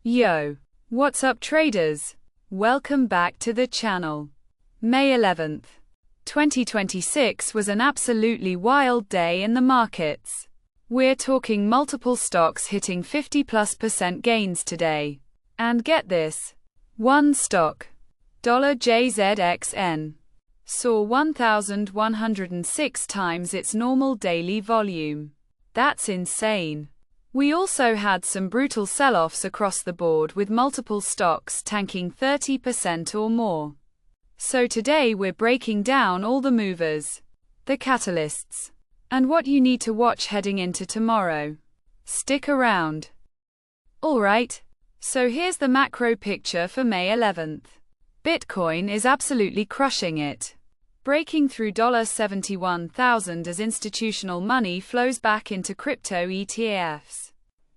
Yo! What's up traders? Welcome back to the channel. May 11th, 2026 was an absolutely wild day in the markets. We're talking multiple stocks hitting 50+% gains today. And get this. One stock, JZXN, saw 1,106 times its normal daily volume. That's insane. We also had some brutal sell-offs across the board with multiple stocks tanking 30% or more. So today we're breaking down all the movers, the catalysts, and what you need to watch heading into tomorrow. Stick around. Alright, so here's the macro picture for May 11th. Bitcoin is absolutely crushing it, breaking through $71,000 as institutional money flows back into crypto ETFs.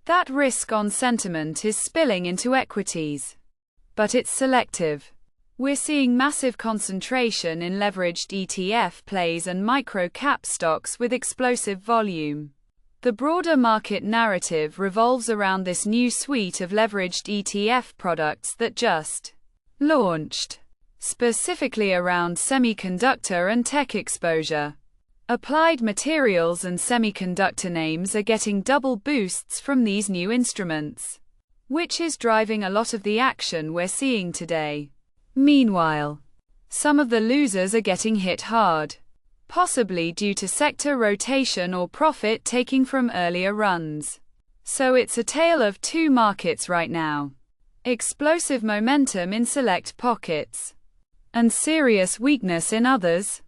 That risk-on sentiment is spilling into equities. But it's selective. We're seeing massive concentration in leveraged ETF plays and micro-cap stocks with explosive volume. The broader market narrative revolves around this new suite of leveraged ETF products that just launched, specifically around semiconductor and tech exposure. Applied materials and semiconductor names are getting double boosts from these new instruments, which is driving a lot of the action we're seeing today. Meanwhile, some of the losers are getting hit hard, possibly due to sector rotation or profit taking from earlier runs. So it's a tale of two markets right now. Explosive momentum in select pockets, and serious weakness in others.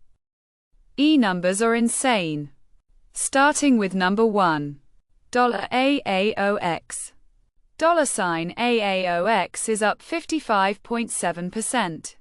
Numbers are insane. Starting with number 1. AAOX. $AAOX is up 55.7%.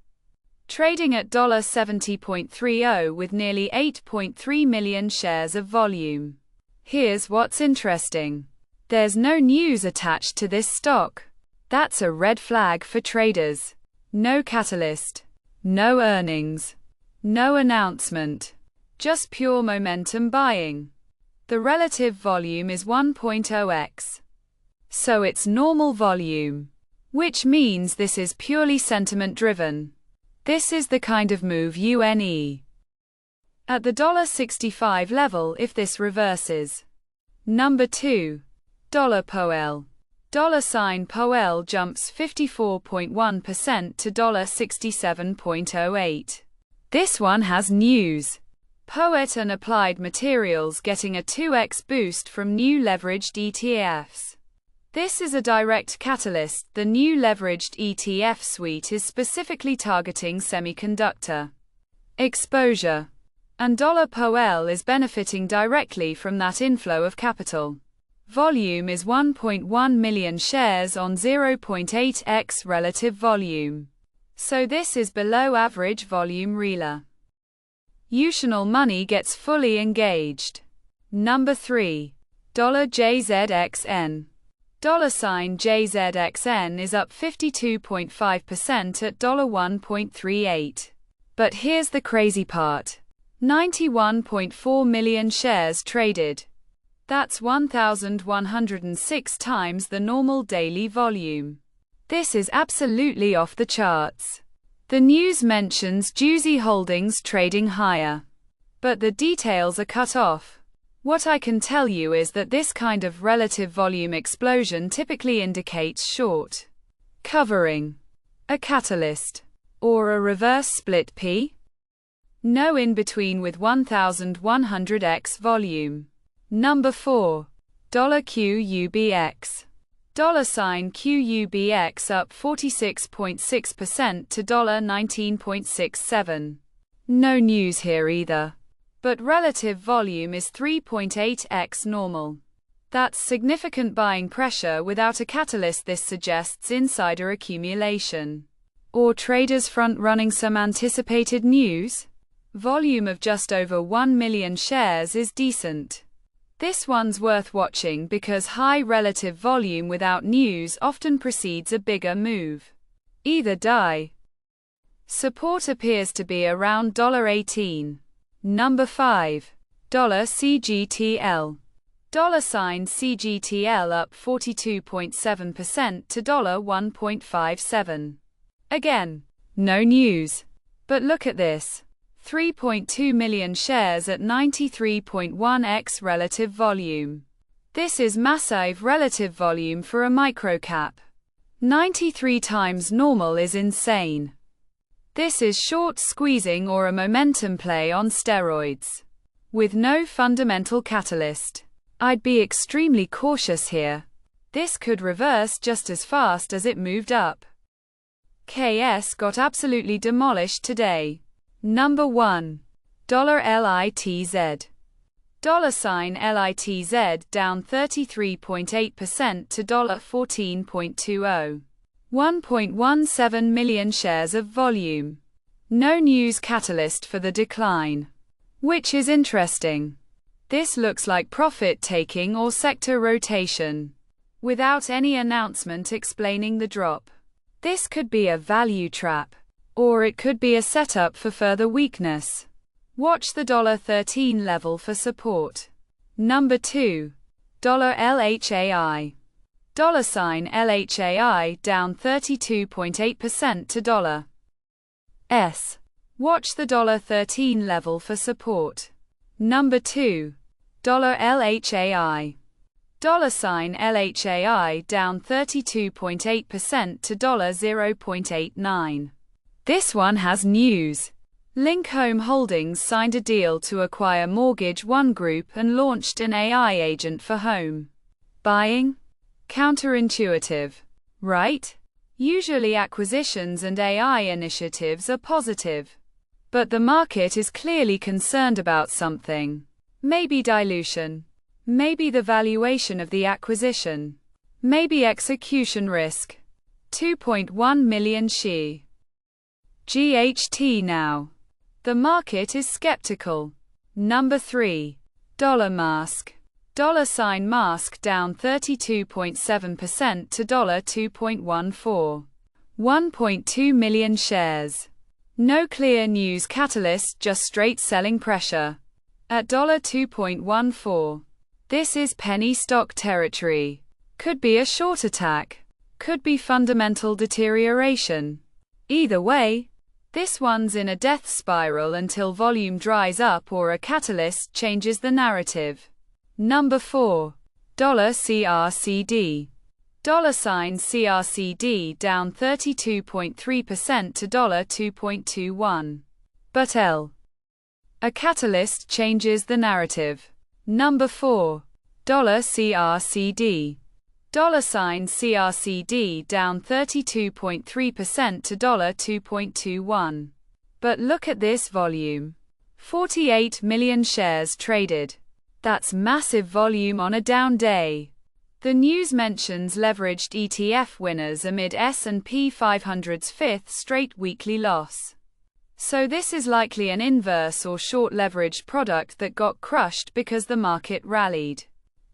Trading at $70.30 with nearly 8.3 million shares of volume. Here's what's interesting. There's no news attached to this stock. That's a red flag for traders. No catalyst. No earnings. No announcement. Just pure momentum buying. The relative volume is 1.0x. So it's normal volume. Which means this is purely sentiment driven. This is the kind of move you need at the $65 level if this reverses. Number 2. POEL. $POEL jumps 54.1% to $67.08. This one has news. POET and Applied Materials getting a 2x boost from new leveraged ETFs. This is a direct catalyst. The new leveraged ETF suite is specifically targeting semiconductor exposure, and POEL is benefiting directly from that inflow of capital. Volume is 1.1 million shares on 0.8x relative volume. So this is below average volume reeler. Usual money gets fully engaged. Number 3. JZXN. $JZXN is up 52.5% at $1.38. But here's the crazy part. 91.4 million shares traded. That's 1,106 times the normal daily volume. This is absolutely off the charts. The news mentions Juicy Holdings trading higher, but the details are cut off. What I can tell you is that this kind of relative volume explosion typically indicates short covering, a catalyst, or a reverse split P. No in between with 1,100x volume. Number 4. QUBX. $QUBX up 46.6% to $19.67. No news here either. But relative volume is 3.8x normal. That's significant buying pressure without a catalyst. This suggests insider accumulation. Or traders front-running some anticipated news? Volume of just over 1 million shares is decent. This one's worth watching because high relative volume without news often precedes a bigger move. Either die. Support appears to be around $18. Number 5. CGTL. $CGTL up 42.7% to $1.57. Again, no news. But look at this. 3.2 million shares at 93.1x relative volume. This is massive relative volume for a microcap. 93 times normal is insane. This is short squeezing or a momentum play on steroids. With no fundamental catalyst. I'd be extremely cautious here. This could reverse just as fast as it moved up. KS got absolutely demolished today. Number 1. $LITZ. $LITZ down 33.8% to $14.20. 1.17 million shares of volume. No news catalyst for the decline. Which is interesting. This looks like profit taking or sector rotation. Without any announcement explaining the drop. This could be a value trap. Or it could be a setup for further weakness. Watch the $13 level for support. Number 2. $LHAI. $LHAI down 32.8% to $S. Watch the $13 level for support. Number 2. $LHAI. $LHAI down 32.8% to $0.89. This one has news. Link Home Holdings signed a deal to acquire Mortgage One Group and launched an AI agent for home buying. Counterintuitive, right? Usually acquisitions and AI initiatives are positive. But the market is clearly concerned about something. Maybe dilution. Maybe the valuation of the acquisition. Maybe execution risk. 2.1 million SHE. GHT now. The market is skeptical. Number 3. $Mask. $Mask down 32.7% to $2.14. 1.2 million shares. No clear news catalyst, just straight selling pressure. At $2.14. This is penny stock territory. Could be a short attack. Could be fundamental deterioration. Either way, this one's in a death spiral until volume dries up or a catalyst changes the narrative. Number 4. $CRCD. $CRCD down 32.3% to $2.21. But a catalyst changes the narrative. Number 4. $CRCD. $CRCD down 32.3% to $2.21. But look at this volume. 48 million shares traded. That's massive volume on a down day. The news mentions leveraged ETF winners amid S&P 500's fifth straight weekly loss. So this is likely an inverse or short leveraged product that got crushed because the market rallied.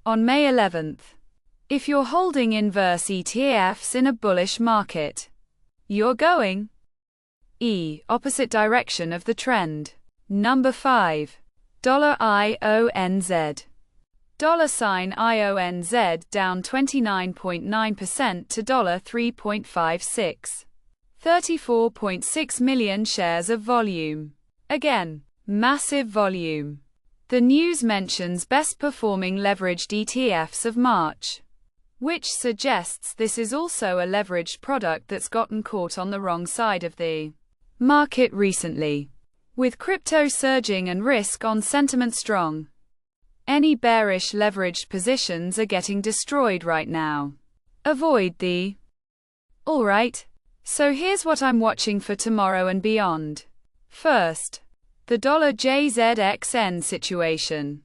On May 11th. If you're holding inverse ETFs in a bullish market, you're going opposite direction of the trend. Number 5. $IONZ. $IONZ down 29.9% to $3.56. 34.6 million shares of volume. Again, massive volume. The news mentions best performing leveraged ETFs of March, which suggests this is also a leveraged product that's gotten caught on the wrong side of the market recently. With crypto surging and risk on sentiment strong, any bearish leveraged positions are getting destroyed right now. Avoid the. Alright, so here's what I'm watching for tomorrow and beyond. First, the JZXN situation.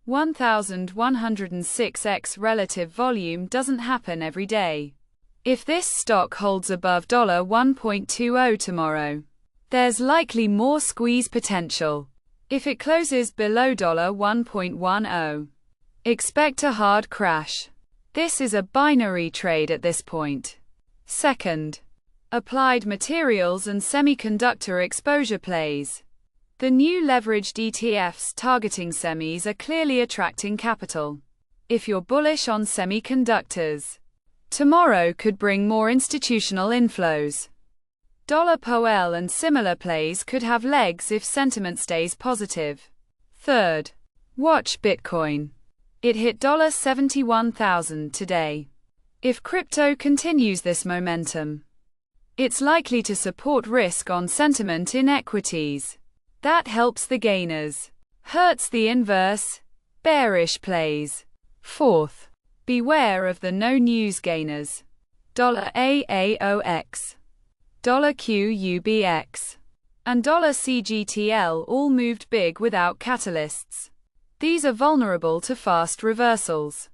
1106x relative volume doesn't happen every day. If this stock holds above $1.20 tomorrow, there's likely more squeeze potential. If it closes below $1.10, expect a hard crash. This is a binary trade at this point. Second, applied materials and semiconductor exposure plays. The new leveraged ETFs targeting semis are clearly attracting capital. if you're bullish on semiconductors. Tomorrow could bring more institutional inflows. Dollar POEL and similar plays could have legs if sentiment stays positive. Third, watch Bitcoin. It hit $71,000 today. If crypto continues this momentum, it's likely to support risk on sentiment in equities. That helps the gainers, hurts the inverse, bearish plays. Fourth, beware of the no-news gainers. $AAOX, $QUBX, and $CGTL all moved big without catalysts. These are vulnerable to fast reversals.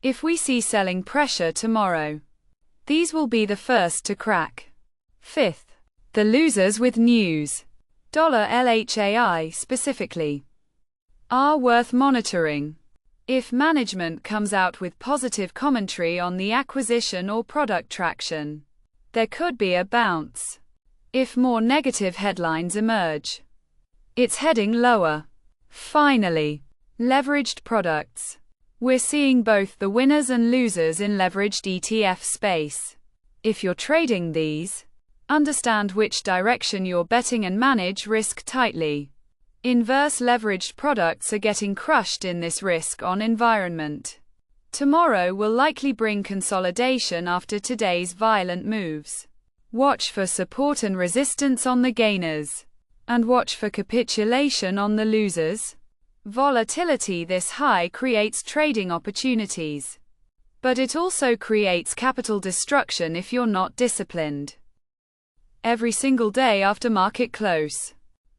If we see selling pressure tomorrow, these will be the first to crack. Fifth, the losers with news. $LHAI specifically are worth monitoring. If management comes out with positive commentary on the acquisition or product traction, there could be a bounce. If more negative headlines emerge, it's heading lower. Finally, leveraged products. We're seeing both the winners and losers in leveraged ETF space. If you're trading these, understand which direction you're betting and manage risk tightly. Inverse leveraged products are getting crushed in this risk-on environment. Tomorrow will likely bring consolidation after today's violent moves. Watch for support and resistance on the gainers, and watch for capitulation on the losers. Volatility this high creates trading opportunities, but it also creates capital destruction if you're not disciplined. Every single day after market close,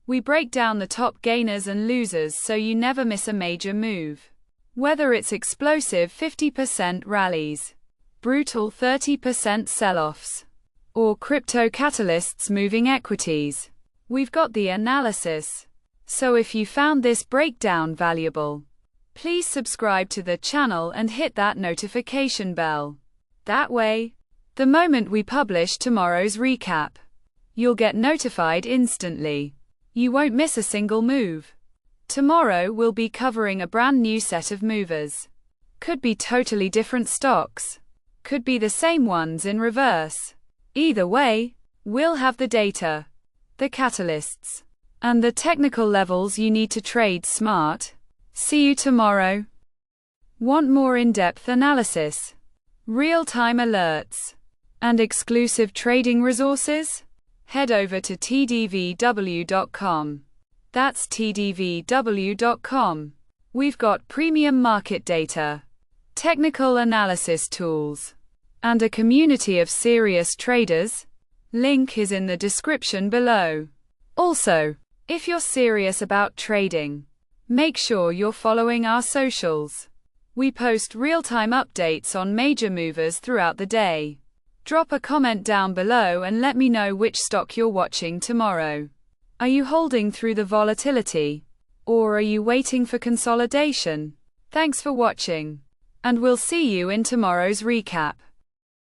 we break down the top gainers and losers so you never miss a major move. Whether it's explosive 50% rallies, brutal 30% sell-offs, or crypto catalysts moving equities, we've got the analysis. So if you found this breakdown valuable, please subscribe to the channel and hit that notification bell. That way, the moment we publish tomorrow's recap, you'll get notified instantly. You won't miss a single move. Tomorrow we'll be covering a brand new set of movers. Could be totally different stocks. Could be the same ones in reverse. Either way, we'll have the data, the catalysts, and the technical levels you need to trade smart. See you tomorrow. Want more in-depth analysis, real-time alerts, and exclusive trading resources? Head over to TDVW.com. That's TDVW.com. We've got premium market data, technical analysis tools, and a community of serious traders. Link is in the description below. Also, if you're serious about trading, make sure you're following our socials. We post real-time updates on major movers throughout the day. Drop a comment down below and let me know which stock you're watching tomorrow. Are you holding through the volatility? Or are you waiting for consolidation? Thanks for watching, and we'll see you in tomorrow's recap.